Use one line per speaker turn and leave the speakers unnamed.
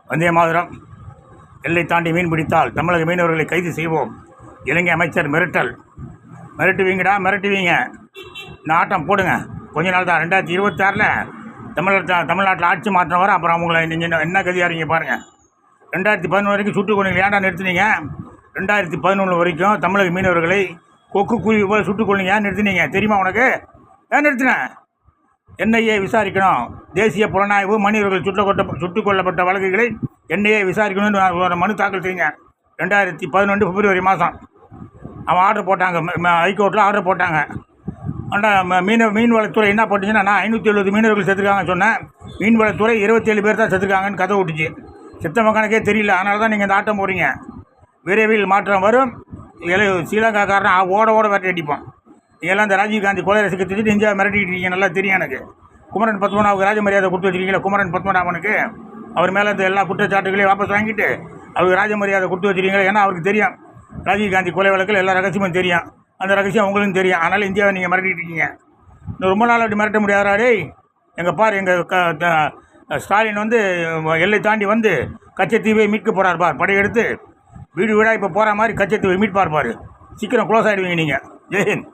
வந்தே மாதரம். எல்லை தாண்டி மீன் பிடித்தால் தமிழக மீனவர்களை கைது செய்வோம். இலங்கை அமைச்சர் மிரட்டல். மிரட்டுவீங்கடா, மிரட்டுவீங்க. இந்த ஆட்டம் போடுங்க. கொஞ்ச நாள் தான். 2026 தமிழ்நாட்டில் ஆட்சி மாற்றம் வர அப்புறம் அவங்கள நீங்கள் என்ன கதியாக இருக்கீங்க பாருங்கள். 2011 வரைக்கும் சுட்டுக் கொள்ளுங்க. ஏன்டா நிறுத்தினீங்க? 2011 வரைக்கும் தமிழக மீனவர்களை கொக்கு குருவி போல் சுட்டுக் கொள்ளுங்க. ஏன் நிறுத்தினீங்க தெரியுமா உனக்கு? ஏன் நிறுத்தினேன்? என்ஐஏ விசாரிக்கணும். தேசிய புலனாய்வு மனிதர்கள் சுட்டுக் கொல்லப்பட்ட வழக்குகளை என்ஐஏ விசாரிக்கணும்னு ஒரு மனு தாக்கல் செய்யுங்க. 2011 பிப்ரவரி மாதம் அவன் ஆர்டர் போட்டாங்க. ஹைகோர்ட்டில் ஆர்டர் போட்டாங்க. ஆனால் மீன்வளத்துறை என்ன போட்டுச்சுன்னா, நான் 570 மீனவர்கள் செத்துருக்காங்கன்னு சொன்னேன். மீன்வளத்துறை 27 பேர் தான் செத்துருக்காங்கன்னு கதை விட்டுச்சு. சித்தம கணக்கே தெரியல. அதனால தான் நீங்கள் இந்த ஆட்டம் போகிறீங்க. விரைவில் மாற்றம் வரும். ஸ்ரீலங்காக்காரன் ஓட விரட்டி அடிப்போம். நீங்கள்லாம் இந்த ராஜீவ்காந்தி கொலை ரசிக்க தெரிஞ்சுட்டு இந்தியாவை மிரட்டிக்கிட்டு இருக்கீங்க. நல்லா தெரியும் எனக்கு. குமரன் பத்மநாபுக்கு ராஜ மரியாதை கொடுத்து வச்சுருக்கீங்களா? குமரன் பத்மநாபனுக்கு அவர் மேலே இந்த எல்லா குற்றச்சாட்டுகளையும் வாபஸ் வாங்கிட்டு அவருக்கு ராஜ மரியாதை கொடுத்து வச்சுருக்கீங்களா? ஏன்னா அவருக்கு தெரியும் ராஜீவ்காந்தி கொலை வழக்கில் எல்லா ரகசியமும் தெரியும். அந்த ரகசியம் உங்களுக்கும் தெரியும். அதனால் இந்தியாவை நீங்கள் மிரட்டிகிட்டு இருக்கீங்க. இன்னும் ரொம்ப நாள் அப்படி மிரட்ட முடியாதா? டேய், எங்கள் பார், எங்கள் ஸ்டாலின் வந்து எல்லை தாண்டி வந்து கச்சத்தீவை மீட்க போகிறார் பார். படையெடுத்து வீடு வீடாக இப்போ போகிற மாதிரி கச்சத்தீவை மீட்பார் பார். சீக்கிரம் க்ளோஸ் ஆகிடுவீங்க நீங்கள். ஜெய்ஹிந்த்.